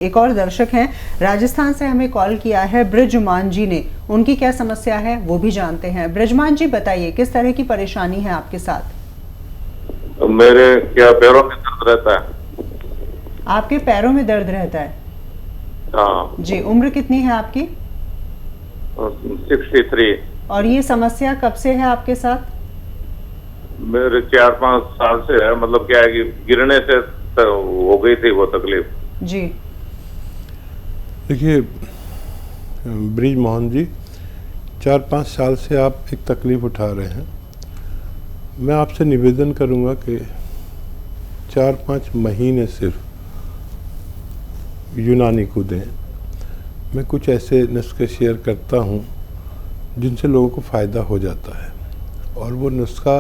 एक और दर्शक हैं राजस्थान से, हमें कॉल किया है ब्रिजमान जी ने। उनकी क्या समस्या है वो भी जानते हैं। ब्रिजमान जी बताइए, किस तरह की परेशानी है आपके साथ? मेरे क्या पैरों में दर्द रहता है। आपके पैरों में दर्द रहता है? हाँ जी। उम्र कितनी है आपकी? 63। और ये समस्या कब से है आपके साथ? मेरे 4-5 साल से है। मतलब क्या है कि गिरने से हो गई थी वो तकलीफ। जी। देखिए ब्रिज मोहन जी, 4-5 साल से आप एक तकलीफ़ उठा रहे हैं। मैं आपसे निवेदन करूंगा कि 4-5 महीने सिर्फ यूनानी को दें। मैं कुछ ऐसे नुस्खे शेयर करता हूं जिनसे लोगों को फ़ायदा हो जाता है, और वो नुस्खा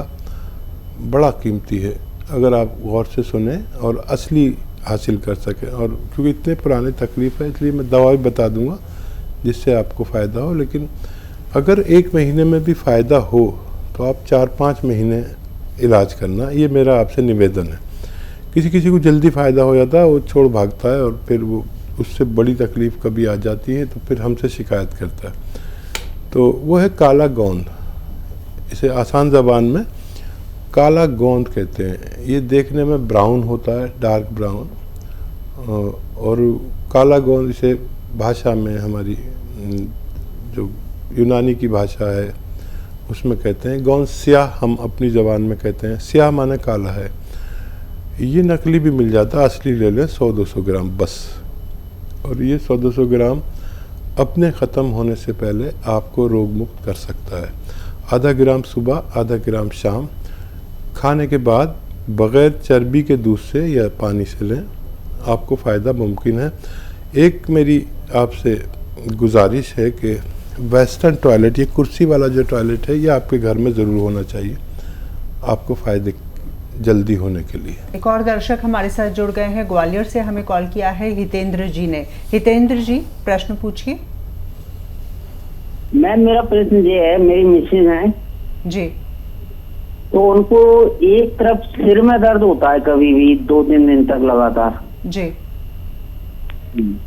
बड़ा कीमती है अगर आप गौर से सुने और असली हासिल कर सकें। और क्योंकि इतने पुराने तकलीफ़ है, इसलिए मैं दवा भी बता दूंगा जिससे आपको फ़ायदा हो। लेकिन अगर 1 महीने में भी फ़ायदा हो तो आप 4-5 महीने इलाज करना, ये मेरा आपसे निवेदन है। किसी किसी को जल्दी फ़ायदा हो जाता है, वो छोड़ भागता है, और फिर वो उससे बड़ी तकलीफ़ कभी आ जाती है तो फिर हमसे शिकायत करता है। तो वो है काला गोंद। इसे आसान ज़बान में काला गोंद कहते हैं। ये देखने में ब्राउन होता है, डार्क ब्राउन। और काला गोंद इसे भाषा में, हमारी जो यूनानी की भाषा है उसमें कहते हैं गोंद स्याह। हम अपनी ज़बान में कहते हैं स्याह, माने काला है। ये नकली भी मिल जाता है, असली ले लें 100-200 ग्राम बस। और ये 100-200 ग्राम अपने ख़त्म होने से पहले आपको रोग मुक्त कर सकता है। आधा ग्राम सुबह, आधा ग्राम शाम, खाने के बाद बग़ैर चर्बी के दूध से या पानी से लें, आपको फ़ायदा मुमकिन है। एक मेरी आपसे गुजारिश है कि वेस्टर्न टॉयलेट, ये कुर्सी वाला जो टॉयलेट है, ये आपके घर में ज़रूर होना चाहिए आपको फ़ायदे जल्दी होने के लिए। एक और दर्शक हमारे साथ जुड़ गए हैं, ग्वालियर से हमें कॉल किया है हितेंद्र जी ने। हितेंद्र जी, प्रश्न पूछिए। मैम, मेरा प्रश्न ये है, मेरी मिसेज हैं जी, तो उनको एक तरफ सिर में दर्द होता है कभी भी 2-3 दिन तक लगातार। जी।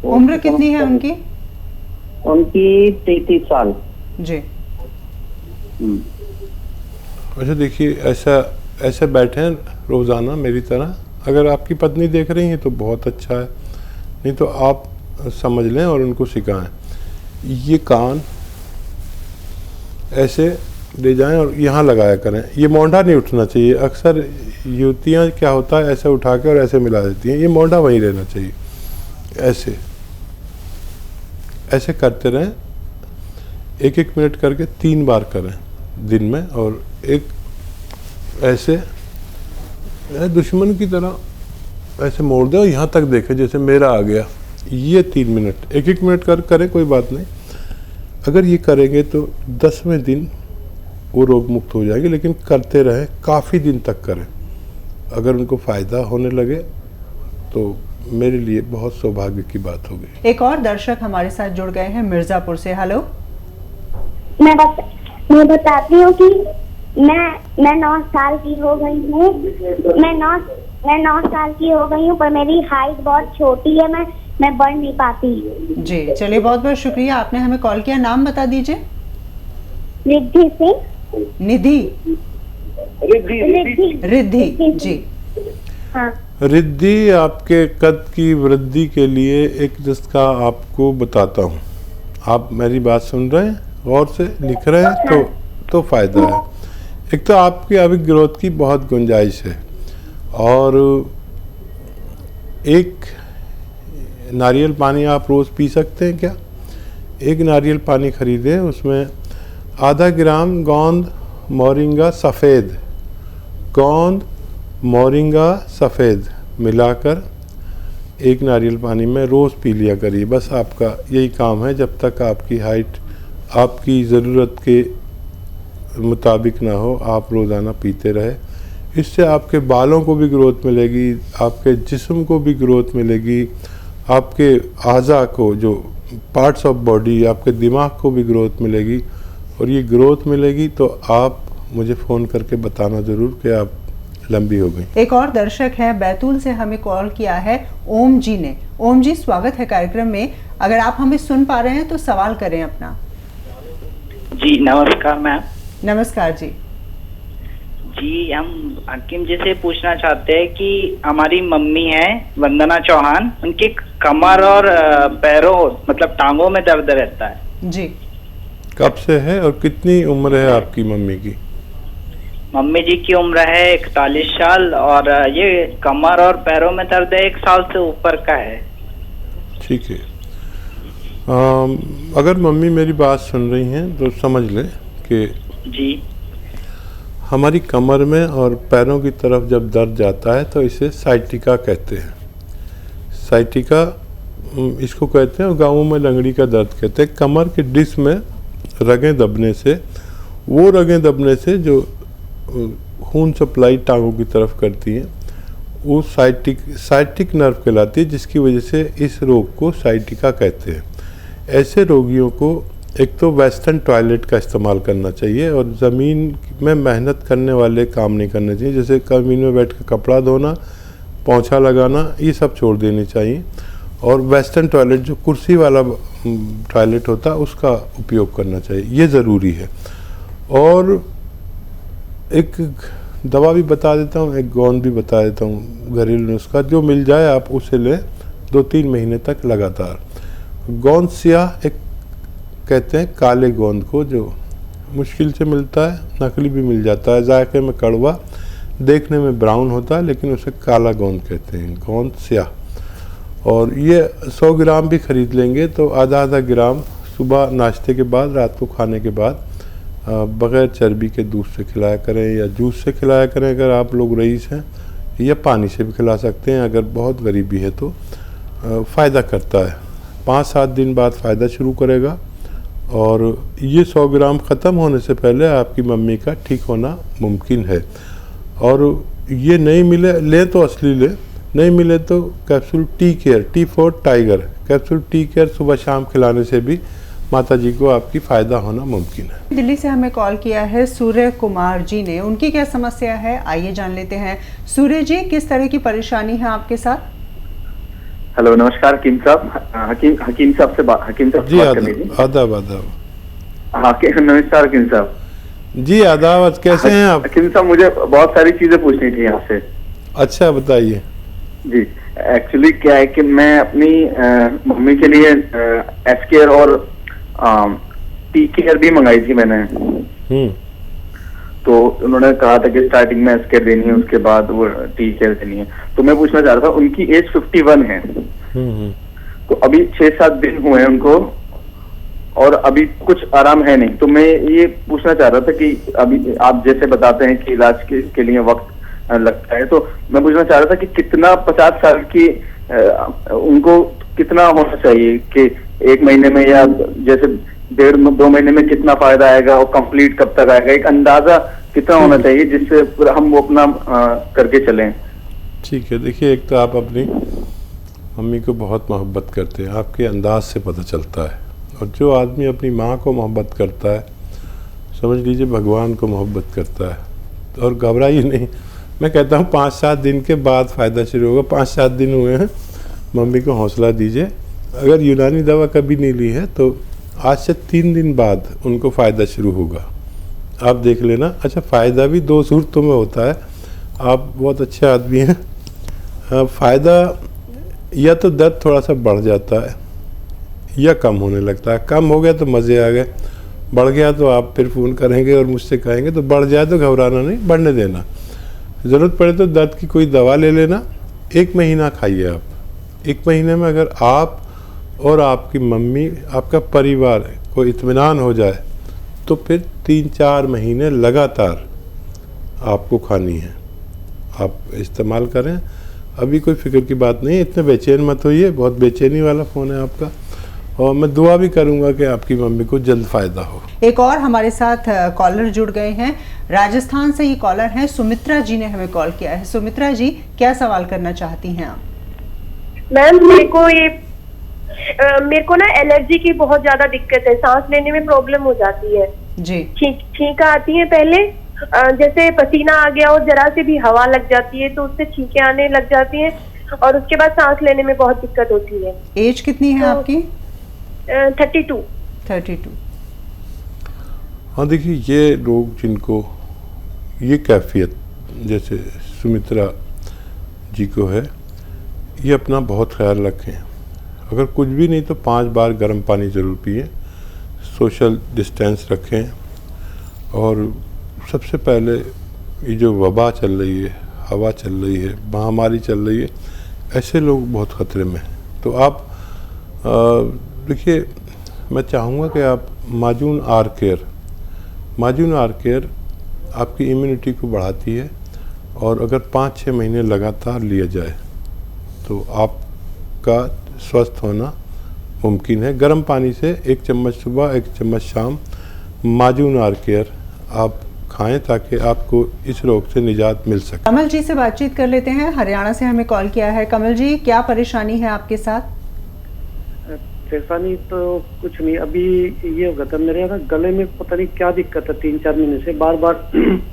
उम्र कितनी है उनकी? उनकी 33 साल। जी। अच्छा देखिए, ऐसे बैठे हैं रोज़ाना मेरी तरह। अगर आपकी पत्नी देख रही हैं तो बहुत अच्छा है, नहीं तो आप समझ लें और उनको सिखाएं। ये कान ऐसे ले जाएं और यहाँ लगाया करें। ये मोंढा नहीं उठना चाहिए। अक्सर युवतियाँ क्या होता है, ऐसे उठा के और ऐसे मिला देती हैं। ये मोंढा वहीं रहना चाहिए। ऐसे ऐसे करते रहें, 1-1 मिनट करके 3 बार करें दिन में। और एक ऐसे दुश्मन की तरह ऐसे मोड़ दे और यहाँ तक देखें जैसे मेरा आ गया। ये 3 मिनट, 1-1 मिनट करें, कोई बात नहीं। अगर ये करेंगे तो 10वें दिन वो रोग मुक्त हो जाएगी। लेकिन करते रहें, काफ़ी दिन तक करें। अगर उनको फ़ायदा होने लगे तो मेरे लिए बहुत सौभाग्य की बात होगी। एक और दर्शक हमारे साथ जुड़ गए हैं मिर्ज़ापुर से। हेलो। मैं बताती हूँ कि मैं 9 साल की हो गई हूँ। मैं 9 साल की हो गई हूँ, पर मेरी हाइट बहुत छोटी है। मैं बढ़ नहीं पाती। जी, चलिए, बहुत बहुत शुक्रिया, आपने हमें कॉल किया। नाम बता दीजिए। रिद्धि सिंह। निधि? रिद्धि जी। हाँ। रिद्धि, आपके कद की वृद्धि के लिए एक नुस्खा आपको बताता हूँ। आप मेरी बात सुन रहे हैं, गौर से लिख रहे हैं तो फ़ायदा है। एक तो आपकी अभी ग्रोथ की बहुत गुंजाइश है। और एक नारियल पानी आप रोज़ पी सकते हैं क्या? एक नारियल पानी खरीदें, उसमें आधा ग्राम गोंद मोरिंगा सफ़ेद, गोंद मोरिंगा सफ़ेद मिलाकर एक नारियल पानी में रोज़ पी लिया करिए। बस आपका यही काम है, जब तक आपकी हाइट आपकी ज़रूरत के मुताबिक ना हो, आप रोज़ाना पीते रहे। इससे आपके बालों को भी ग्रोथ मिलेगी, आपके जिस्म को भी ग्रोथ मिलेगी, आपके आज़ा को, जो पार्ट्स ऑफ बॉडी, आपके दिमाग को भी ग्रोथ मिलेगी। और ये ग्रोथ मिलेगी तो आप मुझे फ़ोन करके बताना ज़रूर कि आप लंबी हो गई। एक और दर्शक है बैतूल से, हमें कॉल किया है ओम जी ने। ओम जी, स्वागत है कार्यक्रम में। अगर आप हमें सुन पा रहे हैं तो सवाल करें अपना। जी नमस्कार मैम। नमस्कार जी। जी हम हकीम जी से पूछना चाहते हैं कि हमारी मम्मी है वंदना चौहान, उनकी कमर और पैरों मतलब टांगों में दर्द रहता है जी। कब से है और कितनी उम्र है आपकी मम्मी की? मम्मी जी की उम्र है 41 साल और ये कमर और पैरों में दर्द 1 साल से ऊपर का है। ठीक है। अगर मम्मी मेरी बात सुन रही हैं तो समझ लें कि जी हमारी कमर में और पैरों की तरफ जब दर्द जाता है तो इसे साइटिका कहते हैं। साइटिका इसको कहते हैं और गाँवों में लंगड़ी का दर्द कहते हैं। कमर के डिस्क में रगें दबने से, वो रगें दबने से जो खून सप्लाई टांगों की तरफ करती हैं वो साइटिक नर्व कहलाती है, जिसकी वजह से इस रोग को साइटिका कहते हैं। ऐसे रोगियों को एक तो वेस्टर्न टॉयलेट का इस्तेमाल करना चाहिए और ज़मीन में मेहनत करने वाले काम नहीं करने चाहिए, जैसे ज़मीन में बैठ कर कपड़ा धोना, पोंछा लगाना, ये सब छोड़ देनी चाहिए। और वेस्टर्न टॉयलेट जो कुर्सी वाला टॉयलेट होता है उसका उपयोग करना चाहिए, ये ज़रूरी है। और एक दवा भी बता देता हूँ, एक गोंद भी बता देता हूँ, घरेलू नुस्खा जो मिल जाए आप उसे लें 2-3 महीने तक लगातार। गोंद स्याह एक कहते हैं काले गोंद को, जो मुश्किल से मिलता है, नकली भी मिल जाता है, जायके में कड़वा, देखने में ब्राउन होता है लेकिन उसे काला गोंद कहते हैं, गोंद स्याह। और ये 100 ग्राम भी खरीद लेंगे तो आधा ग्राम सुबह नाश्ते के बाद, रात को खाने के बाद बग़ैर चर्बी के दूध से खिलाया करें या जूस से खिलाया करें अगर आप लोग रईस हैं, या पानी से भी खिला सकते हैं अगर बहुत गरीबी है तो। फ़ायदा करता है, 5-7 दिन बाद फ़ायदा शुरू करेगा। और ये 100 ग्राम ख़त्म होने से पहले आपकी मम्मी का ठीक होना मुमकिन है। और ये नहीं मिले ले तो असली ले, नहीं मिले तो capsule tea care, T4 tiger capsule tea care सुबह शाम खिलाने से भी माता जी को आपकी फ़ायदा होना मुमकिन है। दिल्ली से हमें कॉल किया है सूर्य कुमार जी ने, उनकी क्या समस्या है आइए जान लेते हैं। सूर्य जी, किस तरह की परेशानी है आपके साथ? हेलो नमस्कार हकीम साहब। हकीम साहब से बात करनी थी। आदाब। हाँ नमस्कार हकीम साहब जी। आदाब, कैसे हैं आप? हकीम साहब मुझे बहुत सारी चीजें पूछनी थी आपसे। अच्छा बताइए। जी एक्चुअली क्या है कि मैं अपनी मम्मी के लिए एसकेयर और टी केयर भी मंगाई थी मैंने। तो उन्होंने कहा था कि स्टार्टिंग में एसकेयर देनी है, उसके बाद वो टी केयर देनी है। तो मैं पूछना चाह रहा था, उनकी एज 51 है, तो अभी 6-7 दिन हुए हैं उनको और अभी कुछ आराम है नहीं। तो मैं ये पूछना चाह रहा था कि अभी आप जैसे बताते हैं कि इलाज के लिए वक्त लगता है, तो मैं पूछना चाह रहा था कि कितना 50 साल की उनको कितना होना चाहिए कि 1 महीने में या जैसे 1.5-2 महीने में कितना फायदा आएगा और कंप्लीट कब तक आएगा, एक अंदाजा कितना होना चाहिए जिससे हम वो अपना करके चलें। ठीक है, देखिए एक तो आप अपनी मम्मी को बहुत मोहब्बत करते हैं, आपके अंदाज से पता चलता है। और जो आदमी अपनी माँ को मोहब्बत करता है समझ लीजिए भगवान को मोहब्बत करता है। और घबराइए नहीं, मैं कहता हूँ 5-7 दिन के बाद फ़ायदा शुरू होगा। 5-7 दिन हुए हैं, मम्मी को हौसला दीजिए। अगर यूनानी दवा कभी नहीं ली है तो आज से 3 दिन बाद उनको फ़ायदा शुरू होगा, आप देख लेना। अच्छा, फ़ायदा भी 2 सूरतों में होता है, आप बहुत अच्छे आदमी हैं। फ़ायदा या तो दर्द थोड़ा सा बढ़ जाता है या कम होने लगता है। कम हो गया तो मज़े आ गए, बढ़ गया तो आप फिर फ़ोन करेंगे और मुझसे कहेंगे। तो बढ़ जाए तो घबराना नहीं, बढ़ने देना। ज़रूरत पड़े तो दर्द की कोई दवा ले लेना। 1 महीना खाइए आप। 1 महीने में अगर आप और आपकी मम्मी, आपका परिवार को इत्मीनान हो जाए तो फिर 3-4 महीने लगातार आपको खानी है, आप इस्तेमाल करें। अभी कोई फिक्र की बात नहीं है, इतने बेचैन मत होइए। बहुत बेचैनी वाला फ़ोन है आपका, और मैं दुआ भी करूंगा कि आपकी मम्मी को जल्द फ़ायदा हो। एक और हमारे साथ कॉलर जुड़ गए हैं, राजस्थान से ये कॉलर हैं, सुमित्रा जी ने हमें कॉल किया है। सुमित्रा जी, क्या सवाल करना चाहती हैं आप? मैम मेरे को ना एलर्जी की बहुत ज्यादा दिक्कत है, सांस लेने में प्रॉब्लम हो जाती है जी। छींका आती है पहले, जैसे पसीना आ गया और जरा से भी हवा लग जाती है तो उससे छींकें आने लग जाती हैं और उसके बाद सांस लेने में बहुत दिक्कत होती है। एज कितनी है आपकी? 32। 32। हाँ देखिए, ये लोग जिनको ये कैफियत जैसे सुमित्रा जी को है, ये अपना बहुत ख्याल रखें। अगर कुछ भी नहीं तो 5 बार गर्म पानी ज़रूर पिए, सोशल डिस्टेंस रखें, और सबसे पहले ये जो वबा चल रही है, हवा चल रही है, महामारी चल रही है, ऐसे लोग बहुत ख़तरे में हैं। तो आप देखिए, मैं चाहूँगा कि आप माजून आर केयर आपकी इम्यूनिटी को बढ़ाती है, और अगर 5-6 महीने लगातार लिया जाए तो आपका स्वस्थ होना मुमकिन है। गर्म पानी से 1 चम्मच सुबह 1 चम्मच शाम माजून आर केयर आप खाएं ताकि आपको इस रोग से निजात मिल सके। कमल जी से बातचीत कर लेते हैं, हरियाणा से हमें कॉल किया है। कमल जी, क्या परेशानी है आपके साथ? परेशानी तो कुछ नहीं, अभी ये हो गया था मेरे ना गले में, पता नहीं क्या दिक्कत है, 3-4 महीने से बार बार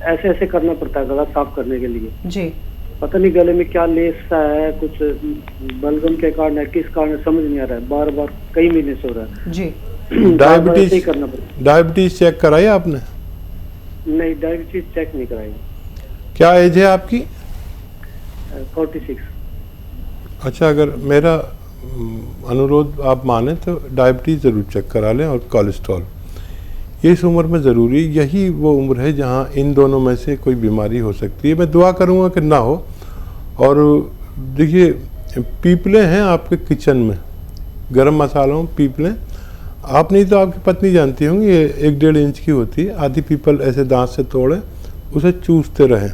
ऐसे ऐसे करना पड़ता है गला साफ करने के लिए जी। पता नहीं गले में क्या लेस सा है, कुछ बलगम के कारण है, किस कारण समझ नहीं आ रहा है, बार बार कई महीने से हो रहा है जी। डायबिटीज करना पड़ता। डायबिटीज चेक कराई आपने? नहीं, डायबिटीज चेक नहीं कराई। क्या एज है आपकी? 46। अच्छा, अगर मेरा अनुरोध आप माने तो डायबिटीज़ ज़रूर चेक करा लें, और कोलेस्ट्रॉल। ये इस उम्र में ज़रूरी, यही वो उम्र है जहाँ इन दोनों में से कोई बीमारी हो सकती है। मैं दुआ करूँगा कि ना हो। और देखिए, पीपलें हैं आपके किचन में, गरम मसालों पीपलें, आप नहीं तो आपकी पत्नी जानती होंगी, ये 1-1.5 इंच की होती है। आधी पीपल ऐसे दांत से तोड़ें, उसे चूसते रहें,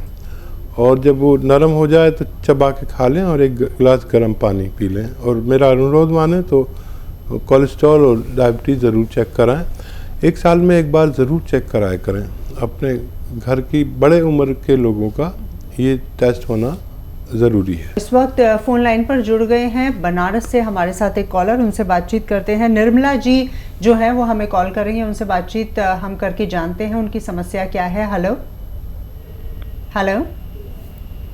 और जब वो नरम हो जाए तो चबा के खा लें और 1 गिलास गर्म पानी पी लें। और मेरा अनुरोध माने तो कोलेस्ट्रॉल और डायबिटीज़ ज़रूर चेक कराएं। 1 साल में 1 बार ज़रूर चेक कराया करें। अपने घर की बड़े उम्र के लोगों का ये टेस्ट होना ज़रूरी है। इस वक्त फ़ोन लाइन पर जुड़ गए हैं बनारस से हमारे साथ एक कॉलर, उनसे बातचीत करते हैं। निर्मला जी जो है वो हमें कॉल कर रही हैं, उनसे बातचीत हम करके जानते हैं उनकी समस्या क्या है। हेलो हेलो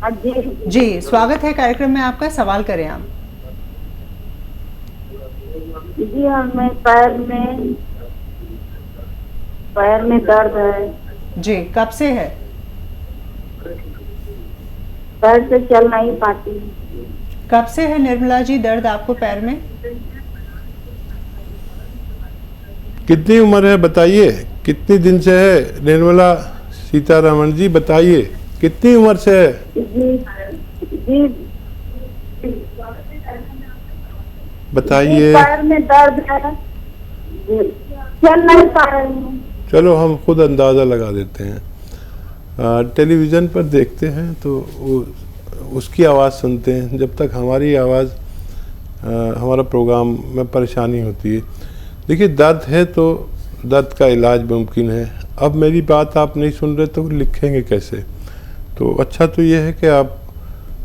जी, स्वागत है कार्यक्रम में आपका, सवाल करें आप। जी हमें पैर में दर्द है जी। कब से है? पैर से चल नहीं पाती। कब से है निर्मला जी दर्द आपको पैर में? कितनी उम्र है बताइए, कितनी दिन से है? निर्मला सीतारमण जी बताइए, कितनी उम्र से है? जी बताइए। पैर में दर्द है, चल नहीं पा रही हूँ। चलो हम खुद अंदाज़ा लगा देते हैं। टेलीविज़न पर देखते हैं तो उसकी आवाज़ सुनते हैं, जब तक हमारी आवाज़ हमारा प्रोग्राम में परेशानी होती है। देखिए, दर्द है तो दर्द का इलाज मुमकिन है। अब मेरी बात आप नहीं सुन रहे तो लिखेंगे कैसे? तो अच्छा तो ये है कि आप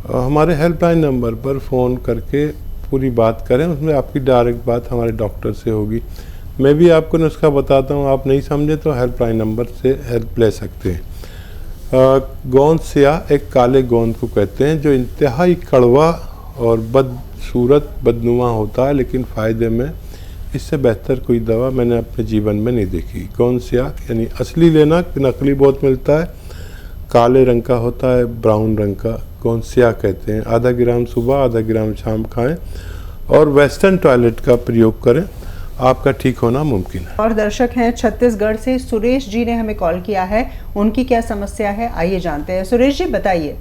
हमारे हेल्पलाइन नंबर पर फ़ोन करके पूरी बात करें, उसमें आपकी डायरेक्ट बात हमारे डॉक्टर से होगी। मैं भी आपको नुस्खा बताता हूँ, आप नहीं समझे तो हेल्पलाइन नंबर से हेल्प ले सकते हैं। गोंद स्याह एक काले गोंद को कहते हैं, जो इंतहाई कड़वा और बदसूरत बदनुमा होता है, लेकिन फ़ायदे में इससे बेहतर कोई दवा मैंने अपने जीवन में नहीं देखी। गोंद स्याह यानी असली लेना, नकली बहुत मिलता है, काले रंग का होता है, ब्राउन रंग का, गोंद स्याह कहते हैं। आधा ग्राम सुबह, आधा ग्राम शाम खाएं, और वेस्टर्न टॉयलेट का प्रयोग करें, आपका ठीक होना मुमकिन है। और दर्शक हैं छत्तीसगढ़ से, सुरेश जी ने हमें कॉल किया है, उनकी क्या समस्या है आइए जानते हैं। सुरेश जी बताइए।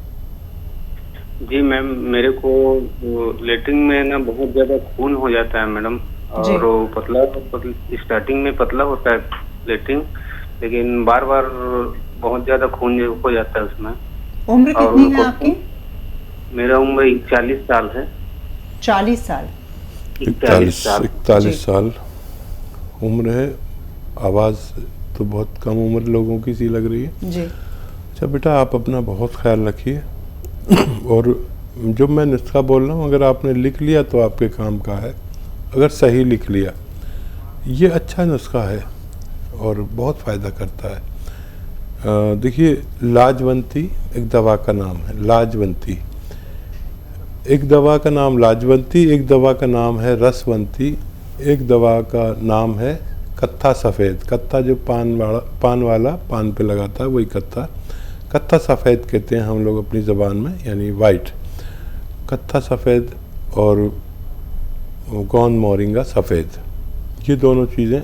जी मैम, मेरे को लेटरिन में ना बहुत ज्यादा खून हो जाता है मैडम, और वो पतला स्टार्टिंग में पतला होता है लेटरिन, लेकिन बार बार बहुत ज्यादा खून हो जाता है उसमें। उम्र कितनी है आपकी? मेरा उम्र 41 साल है। 40 साल? 41 साल उम्र है। आवाज़ तो बहुत कम उम्र लोगों की सी लग रही है जी। अच्छा बेटा, आप अपना बहुत ख्याल रखिए, और जो मैं नुस्खा बोल रहा हूँ अगर आपने लिख लिया तो आपके काम का है। अगर सही लिख लिया, ये अच्छा नुस्खा है और बहुत फ़ायदा करता है। देखिए, लाजवंती एक दवा का नाम है। लाजवंती एक दवा का नाम, लाजवंती एक दवा का नाम है, रसवंती एक दवा का नाम है, कत्था सफ़ेद। कत्था जो पान वाला पान पे लगाता है वही कत्था, कत्था सफ़ेद कहते हैं हम लोग अपनी ज़बान में, यानी वाइट। कत्था सफ़ेद और गौन मोरिंगा सफ़ेद, ये दोनों चीज़ें,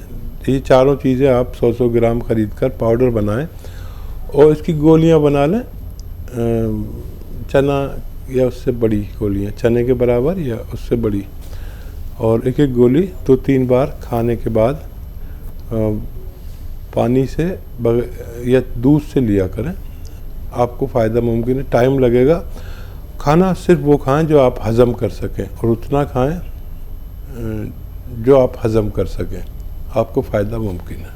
ये चारों चीज़ें आप 100-100 ग्राम ख़रीद कर पाउडर बनाएं और इसकी गोलियां बना लें। चना या उससे बड़ी गोलियां, चने के बराबर या उससे बड़ी, और एक एक गोली 2-3 बार खाने के बाद पानी से या दूध से लिया करें, आपको फ़ायदा मुमकिन है। टाइम लगेगा। खाना सिर्फ वो खाएं जो आप हज़म कर सकें, और उतना खाएं जो आप हज़म कर सकें, आपको फ़ायदा मुमकिन है।